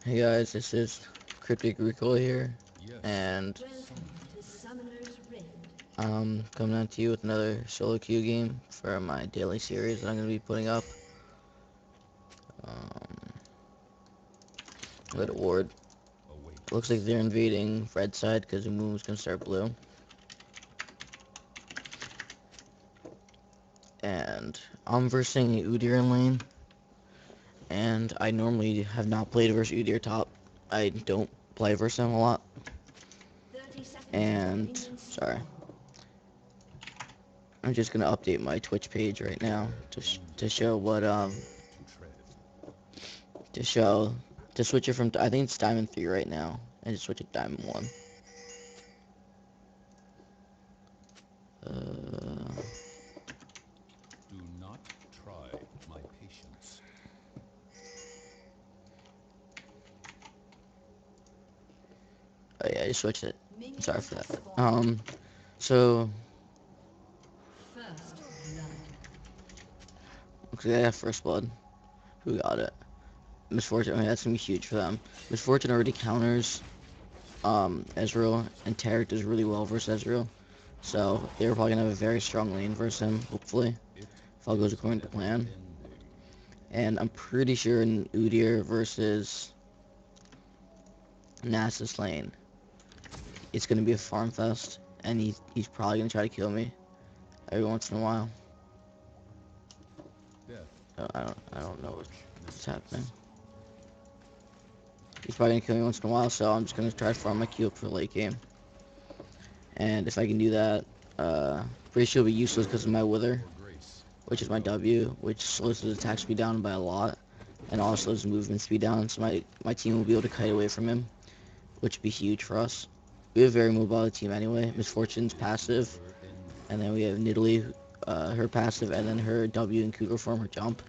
Hey guys, this is Cryptic Recall here, and I'm coming out to you with another solo queue game for my daily series that I'm going to be putting up. Um, Red Ward. Looks like they're invading red side because the moon was going to start blue. And I'm versing Udyr in lane, and I normally have not played versus Udyr top. I don't play versus him a lot. And, sorry. I'm just gonna update my Twitch page right now to show what to show to switch it from I think it's Diamond 3 right now and just switch it to Diamond 1. Do not try my patience. Oh yeah, I just switched it. Sorry for that. So looks like I have first blood. Who got it? Misfortune. I mean, that's gonna be huge for them. Misfortune already counters Ezreal, and Tarek does really well versus Ezreal. So they're probably gonna have a very strong lane versus him, hopefully, if all goes according to plan. And I'm pretty sure in Udyr versus Nasus lane, it's gonna be a farm fest, and he's probably gonna try to kill me every once in a while. I don't know what's happening. He's probably gonna kill me once in a while, so I'm just gonna try to farm my Q up for the late game. And if I can do that, pretty sure it'll be useless because of my Wither, which is my W, which slows his attack speed down by a lot, and also slows his movement speed down, so my team will be able to kite away from him, which would be huge for us. We have a very mobile team anyway. Misfortune's passive, and then we have Nidalee, her passive, and then her W and Cougar form, her jump,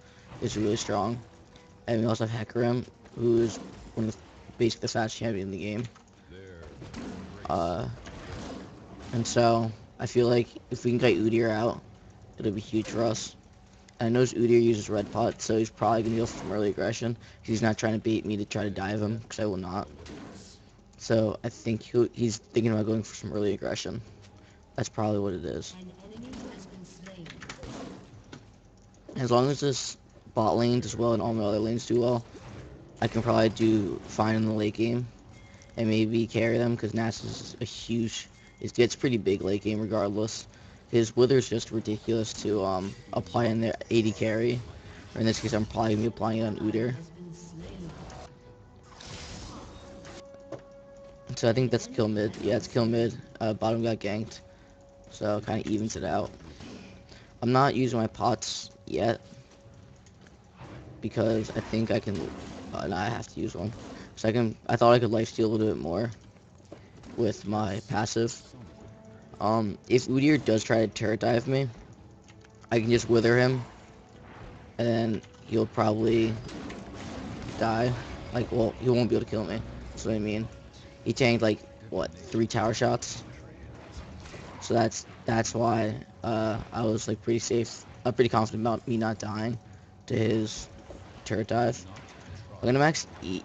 is really strong. And we also have Hecarim, who is one of the, basically the fastest champion in the game. Uh, and so, I feel like if we can get Udyr out, it'll be huge for us. And I know Udyr uses red pot, so he's probably going to go for some early aggression. He's not trying to bait me to try to dive him, because I will not. So I think he's thinking about going for some early aggression. That's probably what it is. As long as this bot lane does well and all my other lanes do well, I can probably do fine in the late game and maybe carry them because Nasus is a huge. It gets pretty big late game regardless. His Wither's just ridiculous to apply in their 80 carry. Or in this case, I'm probably gonna be applying it on Udyr. So I think that's kill mid. Yeah, it's kill mid. Bottom got ganked, so kind of evens it out. I'm not using my pots yet because I think I can. No, I have to use one. So I thought I could lifesteal a little bit more with my passive. If Udyr does try to turret dive me, I can just wither him, and then he'll probably die. Like, well, he won't be able to kill me. That's what I mean. He tanked like what 3 tower shots, so that's why I was like pretty safe. I'm pretty confident about me not dying to his turret dive. I'm gonna max E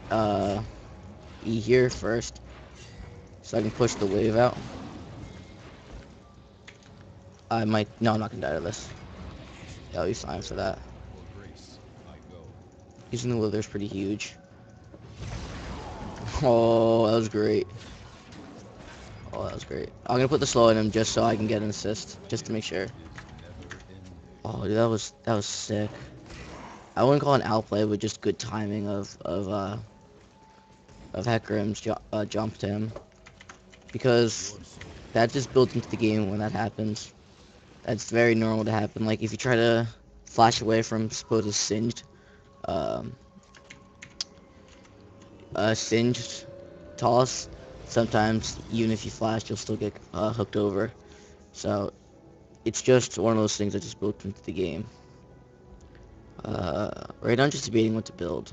here first, so I can push the wave out. I might. No, I'm not gonna die to this. That'll be fine for that. Using the wither's pretty huge. Oh, that was great. Oh, that was great. I'm gonna put the slow in him just so I can get an assist, just to make sure. Oh, dude, that was sick. I wouldn't call it an outplay, but just good timing of Hecarim's jump to him, because that just builds into the game when that happens. That's very normal to happen. Like if you try to flash away from supposed singed, um, singed toss, sometimes even if you flash, you'll still get hooked over. So it's just one of those things that just built into the game. Right now I'm just debating what to build,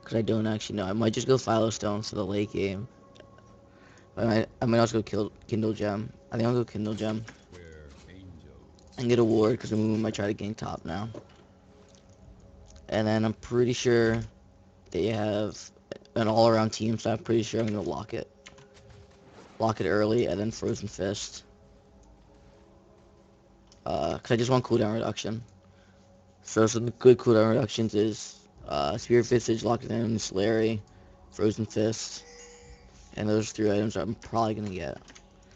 because I don't actually know. I might just go Philo for the late game. I might also go Kindle Gem. I think I'll go Kindle Gem and get a ward because we might try to gank top now. And then I'm pretty sure they have an all-around team, so I'm pretty sure I'm gonna lock it. Lock it early, and then Frozen Fist. Cause I just want cooldown reduction. So some good cooldown reductions is Spear Visage, Locked in, Slary, Frozen Fist, and those 3 items I'm probably gonna get.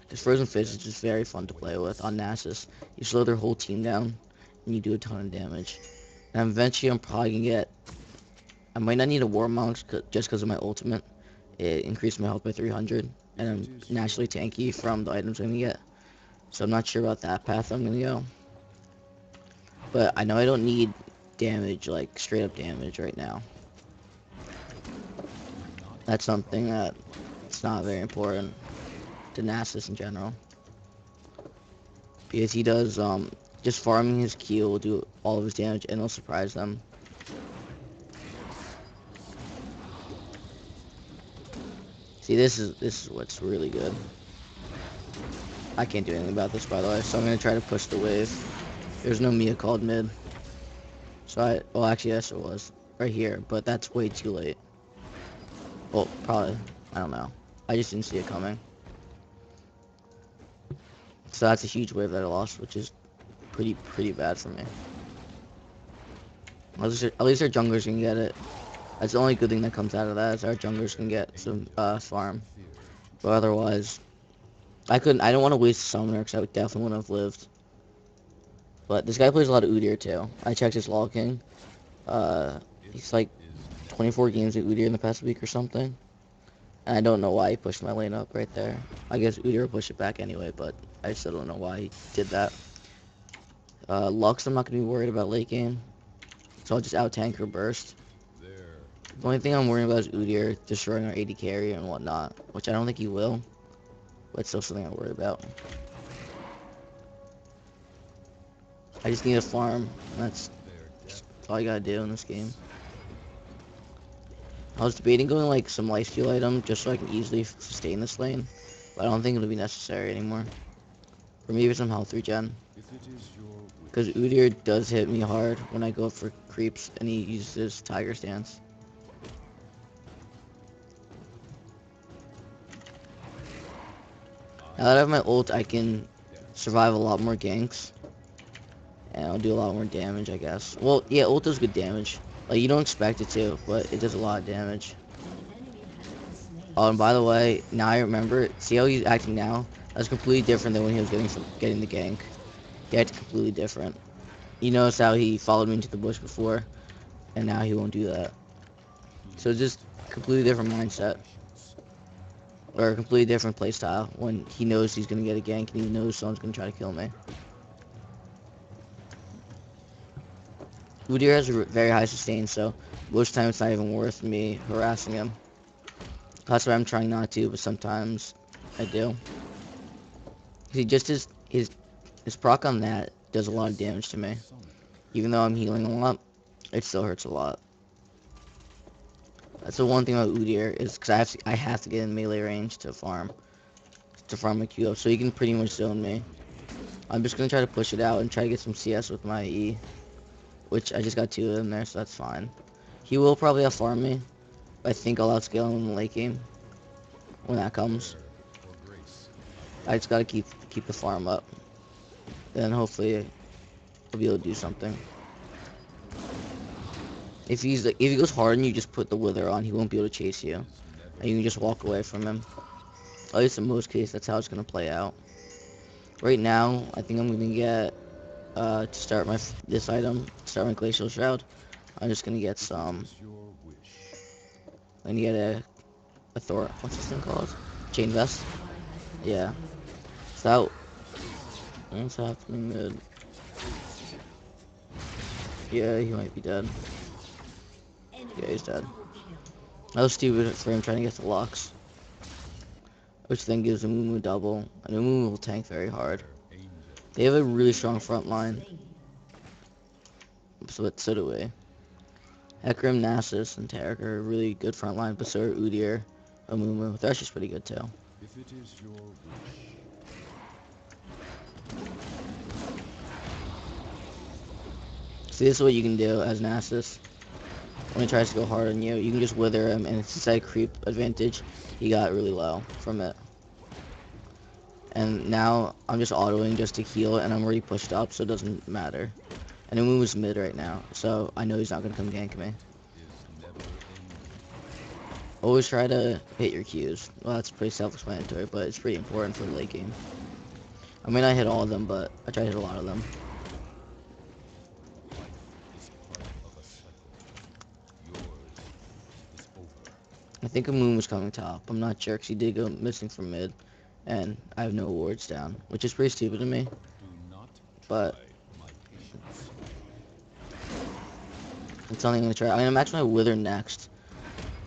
Because Frozen Fist is just very fun to play with on Nasus. You slow their whole team down, and you do a ton of damage. And eventually I'm probably gonna get... I might not need a War Monk just because of my ultimate. It increased my health by 300, and I'm naturally tanky from the items I'm gonna get. So I'm not sure about that path I'm gonna go. But I know I don't need damage, like straight up damage right now. That's something that it's not very important to Nasus in general. Because he does, just farming his Q will do all of his damage and it'll surprise them. See, this is what's really good. I can't do anything about this, by the way, so I'm gonna try to push the wave. There's no Mia called mid. So well, actually, yes, it was. Right here, but that's way too late. Well, probably. I don't know. I just didn't see it coming. So that's a huge wave that I lost, which is pretty bad for me. At least our junglers can get it. That's the only good thing that comes out of that, is our junglers can get some farm. But otherwise, I don't want to waste a summoner, because I would definitely wouldn't have lived. But this guy plays a lot of Udyr too. I checked his log king. He's like 24 games at Udyr in the past week or something. And I don't know why he pushed my lane up right there. I guess Udyr will push it back anyway, but I still don't know why he did that. Lux, I'm not going to be worried about late game. So I'll just out-tank or burst. The only thing I'm worrying about is Udyr destroying our AD carry and whatnot, which I don't think he will. But it's still something I worry about. I just need a farm. That's all you gotta do in this game. I was debating going like some lifesteal item just so I can easily sustain this lane, but I don't think it'll be necessary anymore. Or maybe some health regen. Because Udyr does hit me hard when I go for creeps and he uses Tiger Stance. Now that I have my ult, I can survive a lot more ganks. And I'll do a lot more damage, I guess. Well, yeah, ult does good damage. Like, you don't expect it to, but it does a lot of damage. Oh, and by the way, now I remember, see how he's acting now? That's completely different than when he was getting the gank. He acted completely different. You notice how he followed me into the bush before, and now he won't do that. So it's just completely different mindset. Or a completely different playstyle when he knows he's going to get a gank and he knows someone's going to try to kill me. Udyr has a very high sustain, so most times it's not even worth me harassing him. That's why I'm trying not to, but sometimes I do. See, just his proc on that does a lot of damage to me. Even though I'm healing a lot, it still hurts a lot. That's the one thing about Udyr is because I have to get in melee range to farm my Q up, so he can pretty much zone me. I'm just gonna try to push it out and try to get some CS with my E, which I just got 2 of them there, so that's fine. He will probably outfarm me, but I think I'll outscale him in the late game when that comes. I just gotta keep the farm up, then hopefully I'll be able to do something. If he goes hard and you just put the wither on, he won't be able to chase you, and you can just walk away from him. At least in most cases, that's how it's gonna play out. Right now, I think I'm gonna get to start this item, start my Glacial Shroud. I'm just gonna get some. I'm gonna get a Thor. What's this thing called? Chain Vest. Yeah. So what's happening mid? Yeah, he might be dead. Yeah, he's dead. That was stupid for him trying to get the Lux, which then gives Amumu double, and Amumu will tank very hard. They have a really strong front line, so do we. Hecarim, Nasus, and Taric are a really good front line, but so are Udyr, Amumu. They're actually pretty good too. See, this is what you can do as Nasus. when he tries to go hard on you, you can just wither him, and since I creep advantage, he got really low from it. And now I'm just autoing just to heal, and I'm already pushed up, so it doesn't matter. And he moves mid right now, so I know he's not gonna come gank me. Always try to hit your Qs. Well, that's pretty self-explanatory, but it's pretty important for the late game. I mean, I hit all of them, but I try to hit a lot of them. I think a moon was coming top. I'm not sure, because he did go missing from mid, and I have no wards down, which is pretty stupid to me. But it's something I'm gonna try. I'm gonna match my wither next,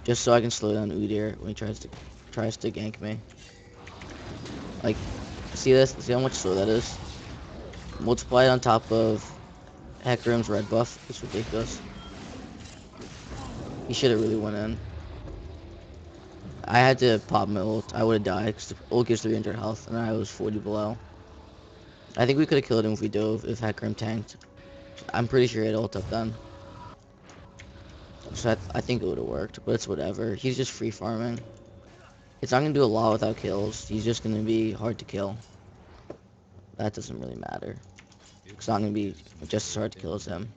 just so I can slow down Udyr when he tries to gank me. Like, see this? See how much slow that is? Multiply it on top of Hecarim's red buff. It's ridiculous. He should have really went in. I had to pop my ult. I would have died because the ult gives 300 health and I was 40 below. I think we could have killed him if we dove, if Hecarim tanked. I'm pretty sure he had ult up then. So I think it would have worked, but it's whatever. He's just free farming. It's not going to do a lot without kills. He's just going to be hard to kill. That doesn't really matter. It's not going to be just as hard to kill as him.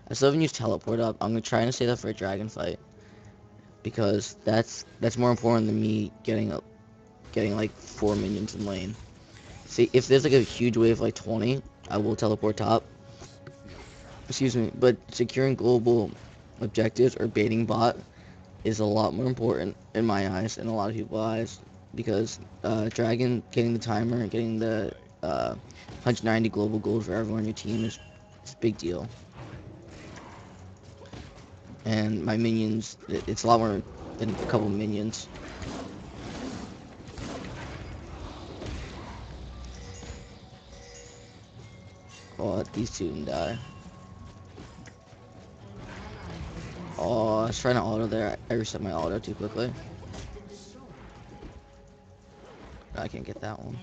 I still haven't used teleport up. I'm going to try to save that for a dragon fight. Because that's more important than me getting like 4 minions in lane. See, if there's like a huge wave like 20, I will teleport top. Excuse me, but securing global objectives or baiting bot is a lot more important in my eyes and a lot of people's eyes, because Dragon getting the timer and getting the 190 global gold for everyone on your team is a big deal. And my minions, it's a lot more than a couple minions. Oh, these two can die. Oh, I was trying to auto there. I reset my auto too quickly. I can't get that one.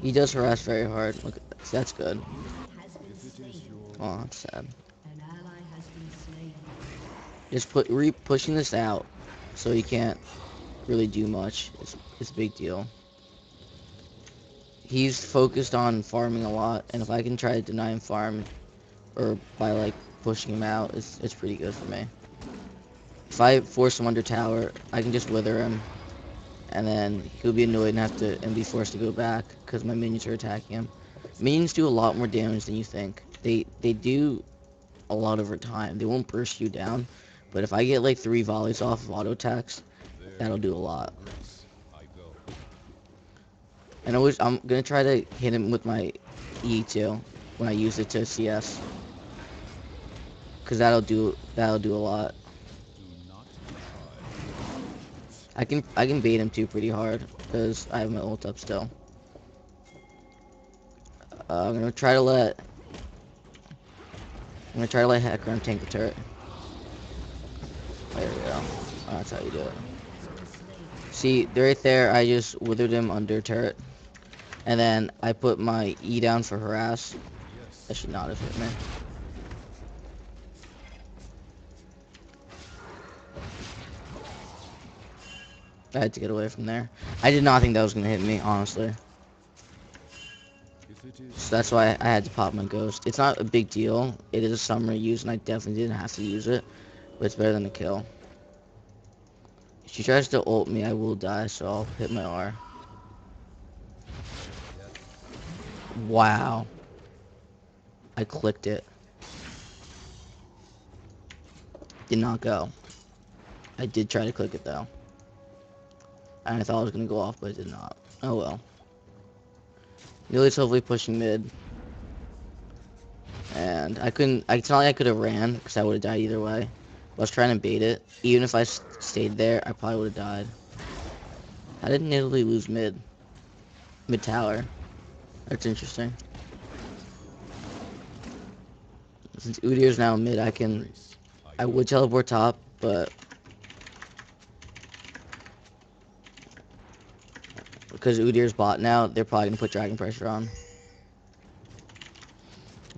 He does harass very hard. Look, that's good. Oh, that's sad. Just pushing this out, so he can't really do much. It's a big deal. He's focused on farming a lot, and if I can try to deny him farm, or by like pushing him out, it's pretty good for me. If I force him under tower, I can just wither him, and then he'll be annoyed and be forced to go back because my minions are attacking him. Minions do a lot more damage than you think. They do a lot over time. They won't burst you down, but if I get like 3 volleys off of auto attacks, that'll do a lot. And I'm gonna try to hit him with my E too when I use it to CS, because that'll do a lot. I can bait him too pretty hard because I have my ult up still. I'm gonna try to let Hecarim tank the turret. There we go. Oh, that's how you do it. See, right there, I just withered him under turret. And then I put my E down for harass. That should not have hit me. I had to get away from there. I did not think that was going to hit me, honestly. So that's why I had to pop my ghost. It's not a big deal. It is a summary use, and I definitely didn't have to use it. But it's better than a kill. If she tries to ult me, I will die, so I'll hit my R. Wow. I clicked it. Did not go. I did try to click it, though. And I thought it was going to go off, but it did not. Oh well. Neely's hopefully pushing mid. And it's not like I could have ran, because I would have died either way. But I was trying to bait it. Even if I stayed there, I probably would have died. How did Nidalee lose mid? Mid tower. That's interesting. Since Udyr's now mid, I would teleport top, but because Udyr's bot now, they're probably gonna put dragon pressure on.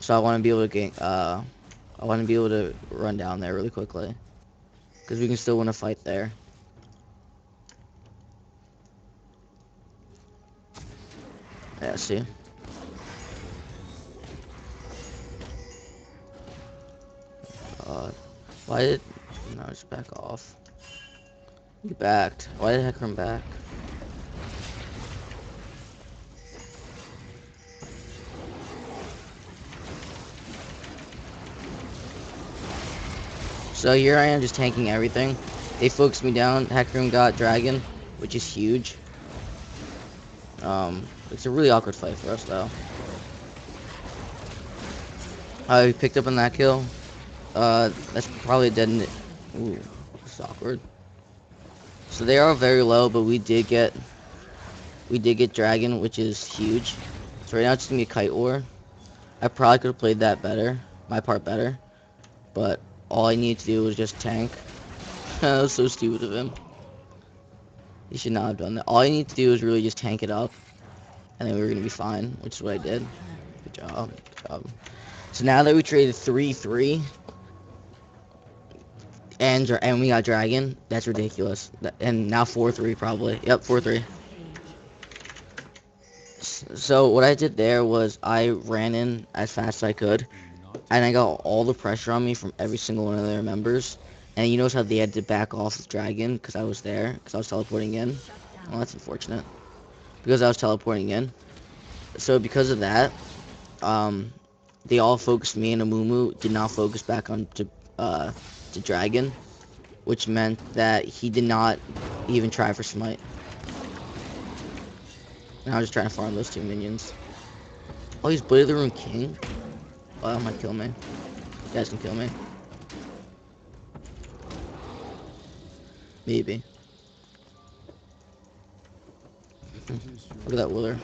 So I want to be able to gain, I want to be able to run down there really quickly. Because we can still win a fight there. Yeah, see? Why did... No, just back off. You backed. Why did Hecarim back? So here I am just tanking everything. They focused me down. Hecarim got Dragon, which is huge. It's a really awkward fight for us, though. I picked up on that kill. That's probably a dead... Ooh, it's awkward. So they are very low, but we did get Dragon, which is huge. So right now it's gonna be a Kite War. I probably could have played that better, my part better, but all I needed to do was just tank. That was so stupid of him. He should not have done that. All I need to do is really just tank it up, and then we were gonna be fine, which is what I did. Good job, good job. So now that we traded 3-3, and we got Dragon, that's ridiculous. And now 4-3 probably. Yep, 4-3. So what I did there was I ran in as fast as I could, and I got all the pressure on me from every single one of their members. And you notice how they had to back off with Dragon because I was there, because I was teleporting in. Well, that's unfortunate. Because I was teleporting in. So because of that, they all focused me, and Amumu did not focus back on to Dragon, which meant that he did not even try for Smite. And I was just trying to farm those two minions. Oh, he's Blade of the Rune King? Oh, that might kill me. You guys can kill me. Maybe. Look at that Willer.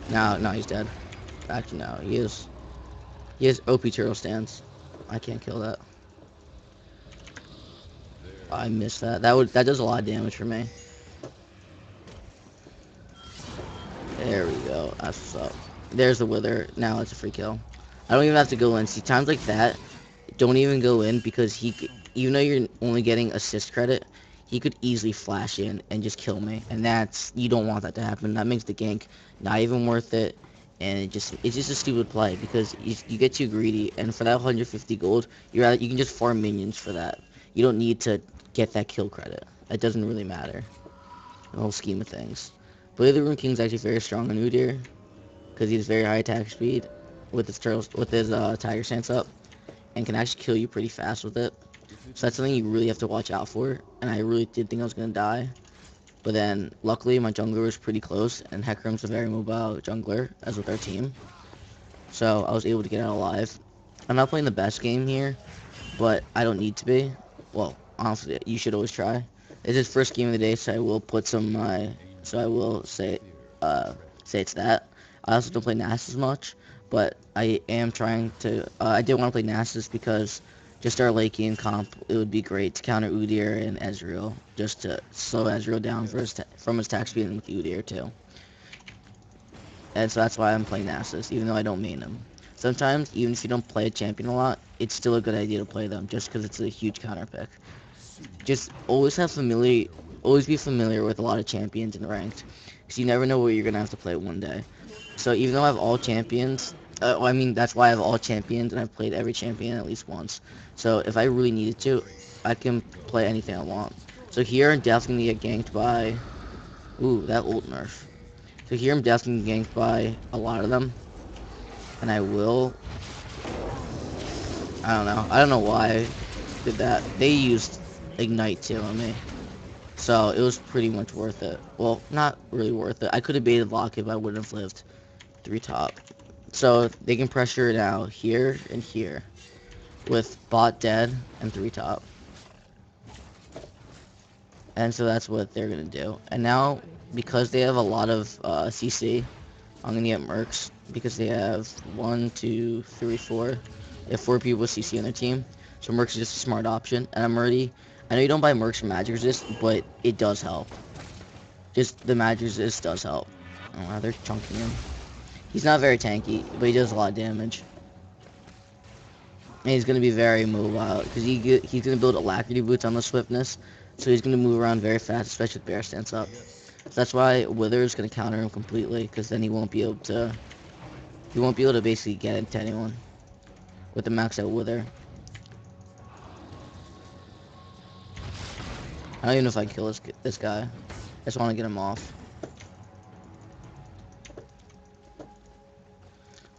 No, he's dead. Actually, no, he is. He has OP turtle stance. I can't kill that. I missed that. That does a lot of damage for me. There we go. That's what's up. There's the Wither. Now it's a free kill. I don't even have to go in. See, times like that, don't even go in because even though you're only getting assist credit, he could easily flash in and just kill me. And you don't want that to happen. That makes the gank not even worth it. And it's just a stupid play because you get too greedy. And for that 150 gold, you can just farm minions for that. You don't need to get that kill credit. It doesn't really matter in the whole scheme of things. Blade of the Rune King's actually very strong on Udyr because he has very high attack speed with his Tiger Stance up, and can actually kill you pretty fast with it. So that's something you really have to watch out for. And I really did think I was gonna die, but then luckily my jungler was pretty close, and Hecarim's a very mobile jungler, as with our team. So I was able to get out alive. I'm not playing the best game here, but I don't need to be. Well, honestly, you should always try. It's his first game of the day, so I will put some so I will say it's that. I also don't play Nasus much, but I am trying to. I did want to play Nasus because just our late game comp, it would be great to counter Udyr and Ezreal, just to slow Ezreal down from his attack speed with Udyr too. And so that's why I'm playing Nasus, even though I don't main him. Sometimes, even if you don't play a champion a lot, it's still a good idea to play them, just because it's a huge counter pick. Just always be familiar with a lot of champions in ranked, because you never know what you're gonna have to play one day. So even though I have all champions, that's why I have all champions, and I've played every champion at least once. So if I really needed to, I can play anything I want. So here I'm definitely gonna get ganked by, that ult nerf. So here I'm definitely ganked by a lot of them, and I don't know why I did that. They used Ignite too on me, so it was pretty much worth it. Well, not really worth it. I could have baited Lock if I wouldn't have lived 3 top. So they can pressure now here and here with bot dead and 3 top. And so that's what they're gonna do. And now, because they have a lot of CC, I'm gonna get Mercs because they have 1, 2, 3, 4. They have 4 people with CC on their team. So Mercs is just a smart option. And I know you don't buy Mercs for magic resist, but it does help. Just the magic resist does help. Oh, wow, they're chunking him. He's not very tanky, but he does a lot of damage. And he's going to be very mobile, because he's going to build alacrity boots on the swiftness, so he's going to move around very fast, especially with bear stance up. So that's why Wither is going to counter him completely, because then he won't be able to basically get into anyone with the max out Wither. I don't even know if I kill this guy. I just want to get him off.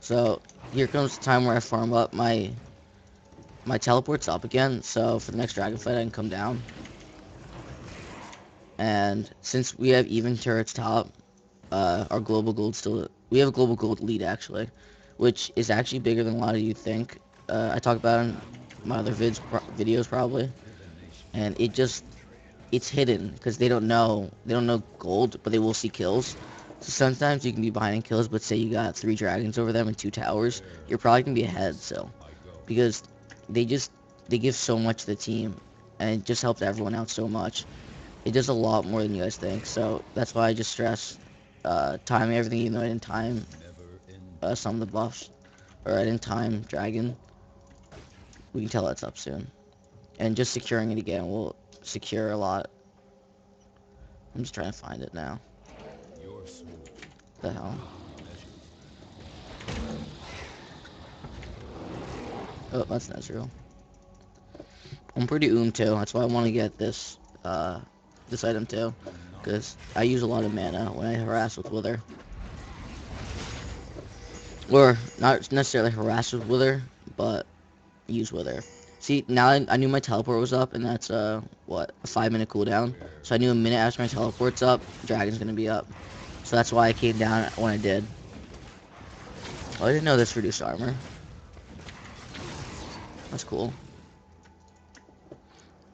So here comes the time where I farm up my teleport's up again. So for the next dragon fight, I can come down. And since we have even turrets top, our global gold we have a global gold lead actually, which is actually bigger than a lot of you think. I talk about it in my other videos probably, and it's hidden because they don't know gold, but they will see kills. So sometimes you can be behind in kills, but say you got 3 dragons over them and 2 towers, you're probably gonna be ahead. So because they give so much to the team, and it just helps everyone out so much. It does a lot more than you guys think. So that's why I just stress timing everything, even though I didn't time some of the buffs, or I didn't time dragon. We can tell that's up soon, and just securing it again will secure a lot. I'm just trying to find it now. The hell? Oh, that's Nezreal. I'm pretty too. That's why I want to get this this item too, because I use a lot of mana when I harass with Wither, or not necessarily harass with Wither, but use Wither. See, now I knew my teleport was up, and that's what, a 5-minute cooldown. So I knew a minute after my teleport's up, dragon's gonna be up. So that's why I came down when I did. Oh, I didn't know this reduced armor. That's cool.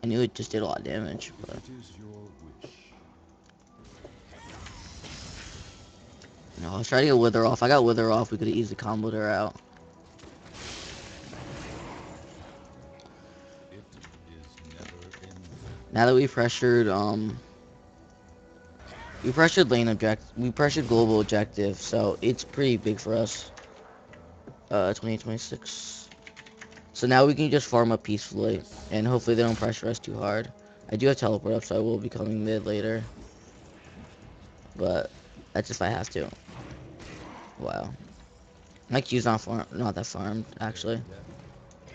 I knew it just did a lot of damage, but no, I was trying to get Wither off. I got Wither off, we could have easily comboed her out. Now that we pressured we pressured global objective, so it's pretty big for us. 2026. So now we can just farm up peacefully, and hopefully they don't pressure us too hard. I do have teleport up, so I will be coming mid later. But that's if I have to. Wow. My Q's not that farmed, actually.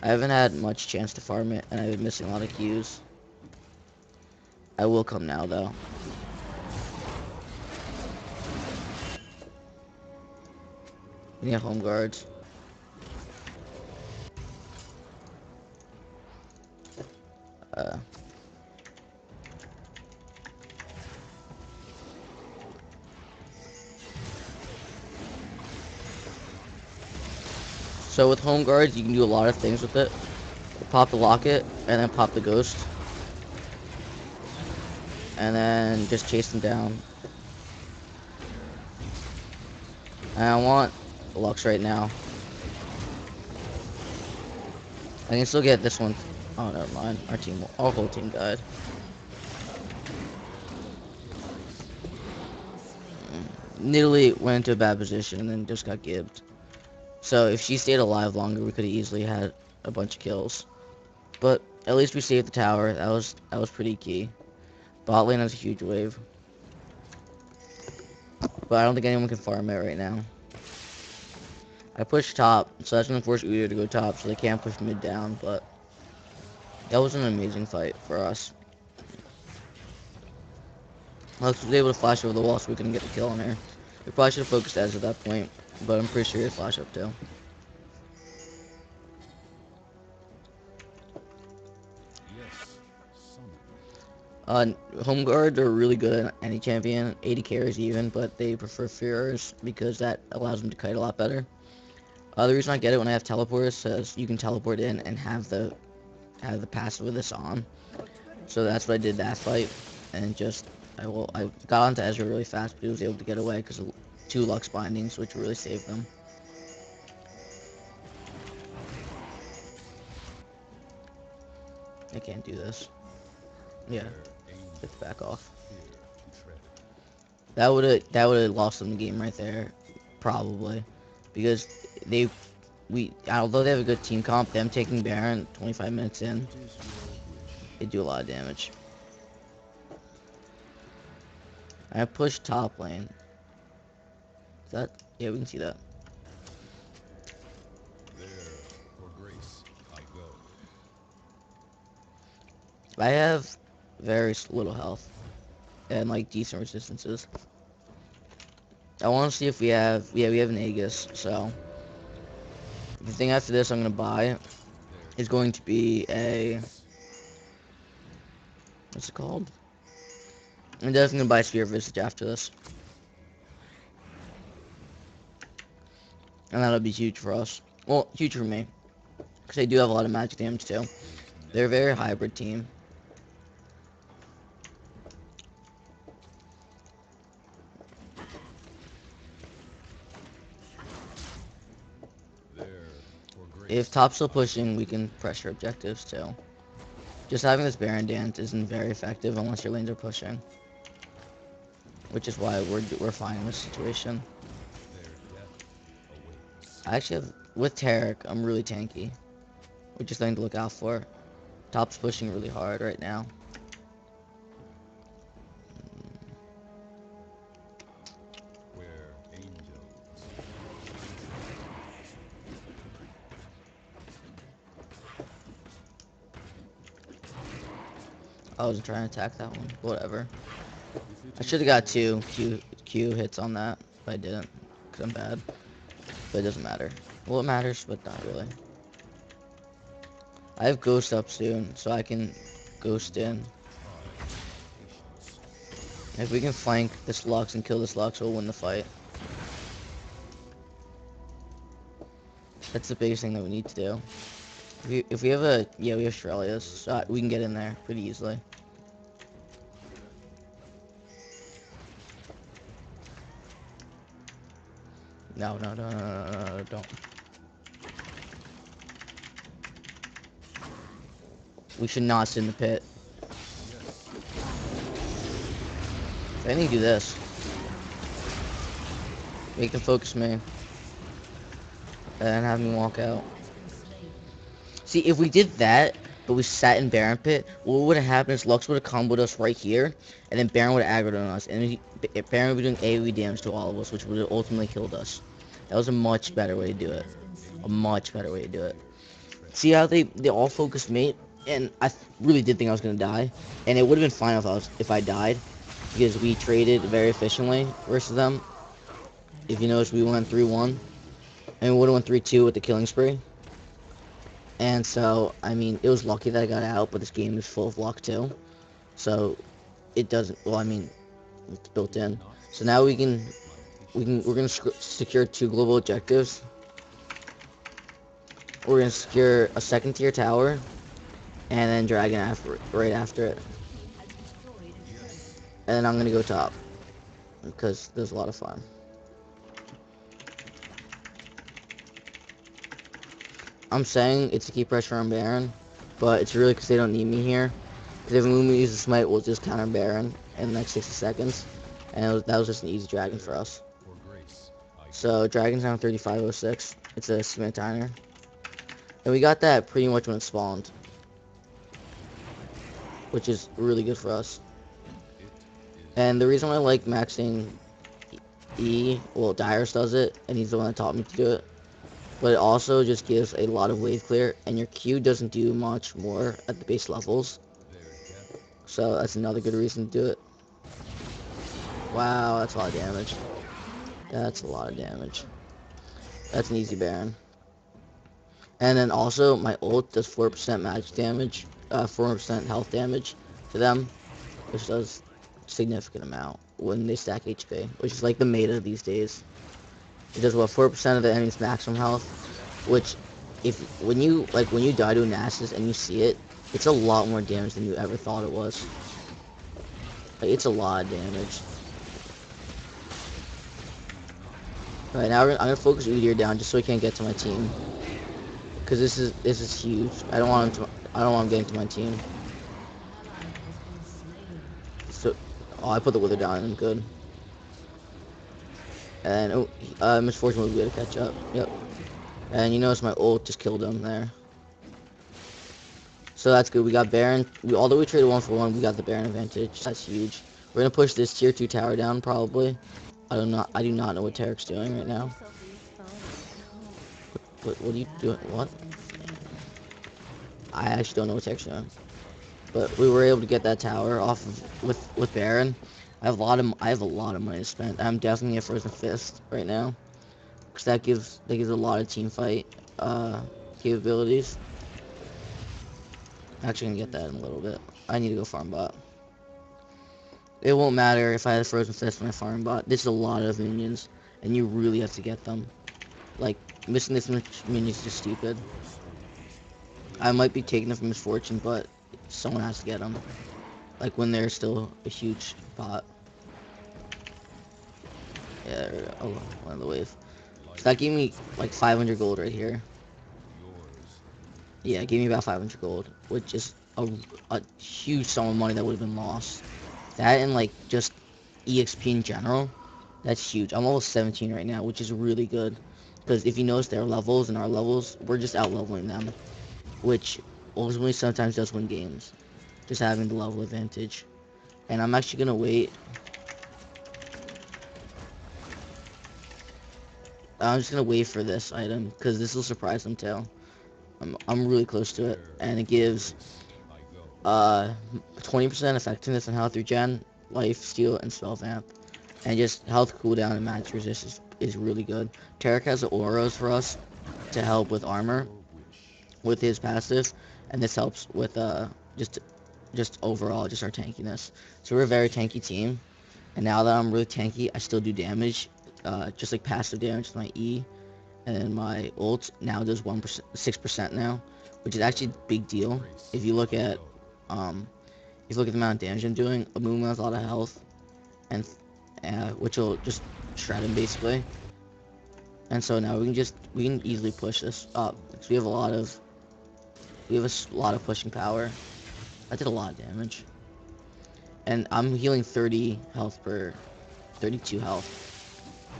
I haven't had much chance to farm it, and I've been missing a lot of Q's. I will come now, though. We have home guards. So with home guards, you can do a lot of things with it. Pop the locket, and then pop the ghost. And then just chase them down. And I want Lux right now. I can still get this one. Oh, never mind. Our whole team died. Nidalee went into a bad position and then just got gibbed. So if she stayed alive longer, we could have easily had a bunch of kills. But at least we saved the tower. That was pretty key. Bot lane has a huge wave. But I don't think anyone can farm it right now. I pushed top, so that's gonna force Udyr to go top, so they can't push mid down, but that was an amazing fight for us. Lux was able to flash over the wall so we couldn't get the kill on her. We probably should have focused Ez at that point, but I'm pretty sure he had flash up too. Home guards are really good at any champion, 80 carries even, but they prefer Furors because that allows them to kite a lot better. The reason I get it when I have teleports is you can teleport in and have the passive with this on. So that's what I did that fight, and just I got onto Ezra really fast, but he was able to get away because of 2 Lux bindings, which really saved them. I can't do this. Yeah, get back off. That would have lost them the game right there, probably. because they although they have a good team comp, them taking Baron 25 minutes in, they do a lot of damage. I push top lane. Is that? Yeah, we can see that. There, for grace, I go. I have very little health and like decent resistances. I want to see if we have, yeah, we have an Aegis, so the thing after this I'm going to buy is going to be a, what's it called? I'm definitely going to buy Sphere of Visage after this. And that'll be huge for us. Well, huge for me. Because they do have a lot of magic damage too. They're a very hybrid team. There, for grace. If top's still pushing, we can pressure objectives too. Just having this Baron dance isn't very effective unless your lanes are pushing. Which is why we're fine in this situation. Their death awaits. I actually have, with Tarek, I'm really tanky. Which is something to look out for. Top's pushing really hard right now. Where angels. I wasn't trying to attack that one. Whatever. If I it should have is got your two Q hits on that, but I didn't. Because I'm bad. But it doesn't matter. Well, it matters, but not really. I have Ghost up soon, so I can Ghost in. patience. If we can flank this Lux and kill this Lux, we'll win the fight. That's the biggest thing that we need to do. If we have a, yeah, we have Shurelias, so we can get in there pretty easily. No, no, no, no, no, no, no, don't. We should not sit in the pit. Yes. I think do this. Make them focus me. And have me walk out. See, if we did that, but we sat in Baron Pit, what would have happened is Lux would have comboed us right here, and then Baron would have aggroed on us, and Baron would be doing AoE damage to all of us, which would have ultimately killed us. That was a much better way to do it. A much better way to do it. See how they all focused me, and I really did think I was gonna die, and it would have been fine if I died, because we traded very efficiently versus them. If you notice, we went 3-1, and we would have went 3-2 with the killing spree. And so, I mean, it was lucky that I got out, but this game is full of luck too. So, it doesn't, well, I mean, it's built in. So now we're gonna secure 2 global objectives. We're gonna secure a second tier tower, and then Dragon right after it. And then I'm gonna go top, because there's a lot of fun. I'm saying it's to keep pressure on Baron, but it's really because they don't need me here. Because if we use the smite, we'll just counter Baron in the next 60 seconds. And that was just an easy dragon for us. So, dragon's down 3506. It's a Smitiner. And we got that pretty much when it spawned. Which is really good for us. And the reason why I like maxing E, well, Dyrus does it, and he's the one that taught me to do it. But it also just gives a lot of wave clear, and your Q doesn't do much more at the base levels. So that's another good reason to do it. Wow, that's a lot of damage. That's a lot of damage. That's an easy Baron. And then also, my ult does 4% magic damage, 4% health damage to them, which does a significant amount when they stack HP, which is like the meta these days. It does what, 4% of the enemy's maximum health, which, when you die to a Nasus and you see it, it's a lot more damage than you ever thought it was. Like, it's a lot of damage. Alright, now I'm gonna focus Udyr down just so he can't get to my team. Cause this is huge. I don't want him getting to my team. So, oh, I put the Wither down and I'm good. And Misfortune was able to catch up. Yep. And you notice my ult just killed him there. So that's good. We got Baron. Although we traded 1-for-1, we got the Baron advantage. That's huge. We're gonna push this tier 2 tower down probably. I do not know what Tarek's doing right now. What are you doing? What? I actually don't know what Tarek's doing. But we were able to get that tower off of with Baron. I have a lot of money to spend. I'm definitely at first and fifth right now. Because that gives a lot of team fight capabilities. Actually gonna get that in a little bit. I need to go farm bot. It won't matter if I had a frozen fist when I farm bot. This is a lot of minions, and you really have to get them. Like, missing this much minion is just stupid. I might be taking them from Misfortune, but someone has to get them. Like, when they're still a huge bot. Yeah, there we go. Oh, one of the wave. So that gave me, like, 500 gold right here. Yeah, it gave me about 500 gold, which is a huge sum of money that would have been lost. That and, like, just EXP in general, that's huge. I'm almost 17 right now, which is really good. Because if you notice their levels and our levels, we're just out-leveling them. Which ultimately sometimes does win games. Just having the level advantage. And I'm actually going to wait. I'm just going to wait for this item, because this will surprise them too. I'm really close to it. And it gives 20% effectiveness on health regen, life steal, and spell vamp. And just health cooldown and max resist is really good. Tarek has the auras for us to help with armor with his passive, and this helps with just overall just our tankiness. So we're a very tanky team, and now that I'm really tanky, I still do damage, just like passive damage with my E, and then my ult now does 1%, 6% now, which is actually a big deal. If you look at if you look at the amount of damage I'm doing, Amumu has a lot of health, and which will just shred him basically. And so now we can easily push this up because we have a lot of lot of pushing power. I did a lot of damage, and I'm healing 30 health per 32 health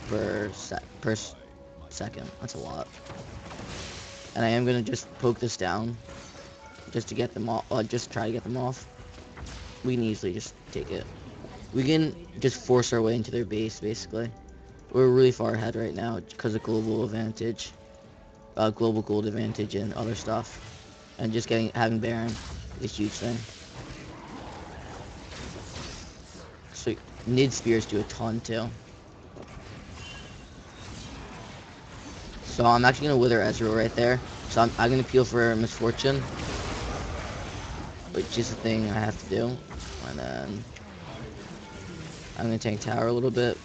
per second. That's a lot. And I am gonna just poke this down just to get them off. Just try to get them off. We can easily just take it. We can just force our way into their base basically. We're really far ahead right now because of global advantage, global gold advantage, and other stuff. And just having Baron is a huge thing. So Nid spears do a ton too. So I'm actually gonna wither Ezreal right there. So I'm gonna peel for Misfortune, which is the thing I have to do. And then I'm gonna tank tower a little bit.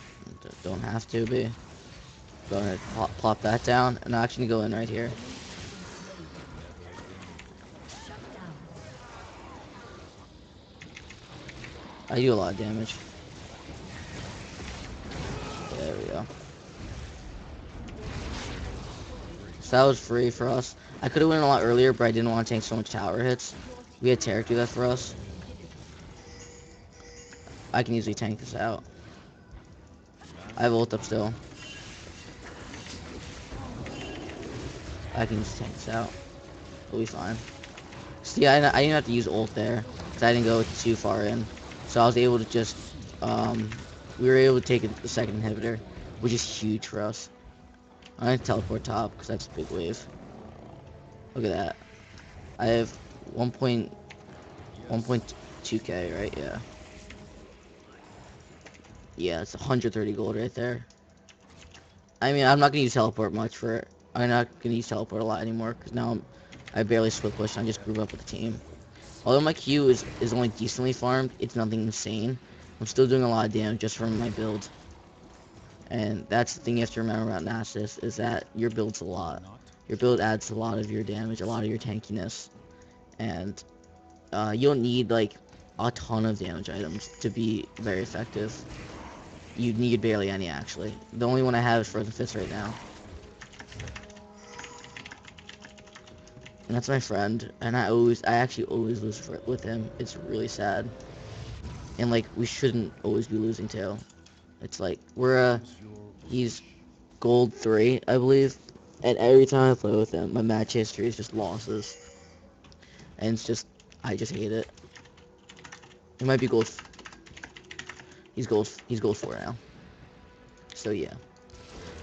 Don't have to be. Go ahead, plop that down, and I'm actually gonna go in right here. I do a lot of damage. There we go. So that was free for us. I could have went a lot earlier, but I didn't want to tank so much tower hits. We had Tarek do that for us. I can easily tank this out. I have ult up still. I can just tank this out. We'll be fine. See, I didn't have to use ult there, because I didn't go too far in. So I was able to just, we were able to take the second inhibitor, which is huge for us. I'm going to teleport top, because that's a big wave. Look at that. I have 1.2k, right? Yeah. Yeah, it's 130 gold right there. I mean, I'm not gonna use teleport much for it. I'm not gonna use teleport a lot anymore because now I barely split push. I just grew up with the team. Although my Q is only decently farmed, it's nothing insane. I'm still doing a lot of damage just from my build. And that's the thing you have to remember about Nasus is that your build's a lot. Your build adds a lot of your damage, a lot of your tankiness, and you don't need like a ton of damage items to be very effective. You need barely any, actually. The only one I have is Frozen Fist right now. And that's my friend. And I actually always lose with him. It's really sad. And, like, we shouldn't always be losing too. It's like, we're He's gold 3, I believe. And every time I play with him, my match history is just losses. And it's just, I just hate it. He might be gold, he's gold 4 now. So yeah.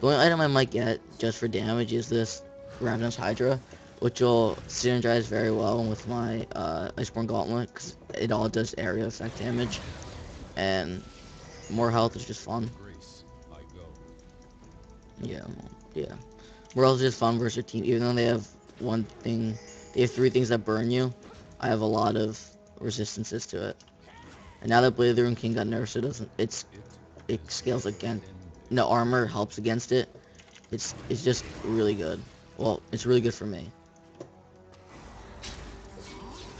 The only item I might get just for damage is this Ravenous Hydra, which will synergize very well with my Iceborne Gauntlet, because it all does area effect damage. And more health is just fun. Grace, I go. Yeah, yeah. More health is just fun versus a team, even though they have they have 3 things that burn you. I have a lot of resistances to it. And now that Blade of the Rune King got nerfed, so it scales again. No, armor helps against it. It's just really good. Well, it's really good for me.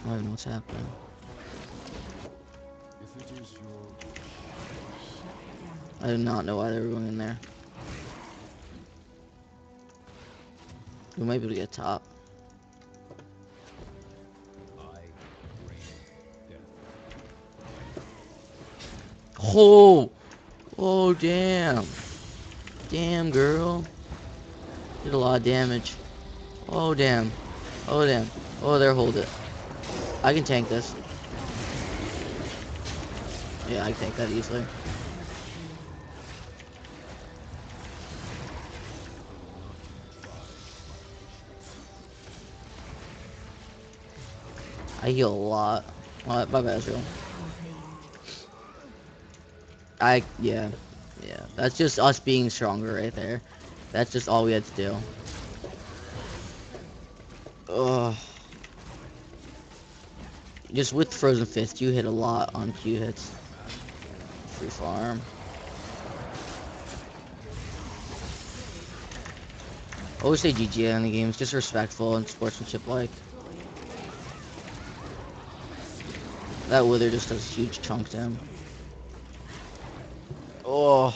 I don't know what's happening. If it is your wish, I did not know why they were going in there. We might be able to get top. I bring death. Oh! Oh, damn. Damn, girl. Did a lot of damage. Oh, damn. Oh, damn. Oh, there, hold it. I can tank this. Yeah, I can tank that easily. Do not try my patience. I heal a lot. My bad, Ezreal. Yeah. Yeah. That's just us being stronger right there. That's just all we had to do. Ugh. Just with Frozen Fist, you hit a lot on Q hits. Free farm. Always say GG on the games, just respectful and sportsmanship like. That Wither just does huge chunk to him. Oh.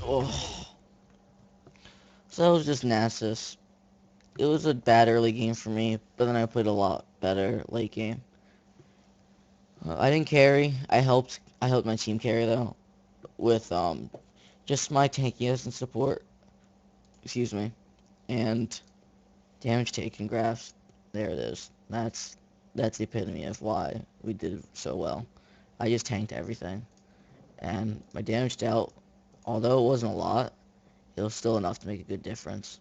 Oh. So that was just Nasus. It was a bad early game for me, but then I played a lot better late game. I didn't carry. I helped my team carry though with just my tankiness and support. Excuse me. And damage taken graphs. There it is. That's the epitome of why we did so well. I just tanked everything. And my damage dealt, although it wasn't a lot, it was still enough to make a good difference.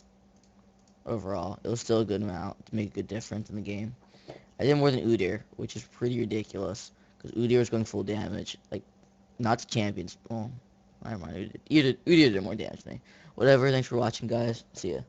Overall, it was still a good amount to make a good difference in the game. I did more than Udyr, which is pretty ridiculous, because Udyr was going full damage. Like, not to champions. Well, never mind. Udyr did more damage than me. Whatever, thanks for watching, guys. See ya.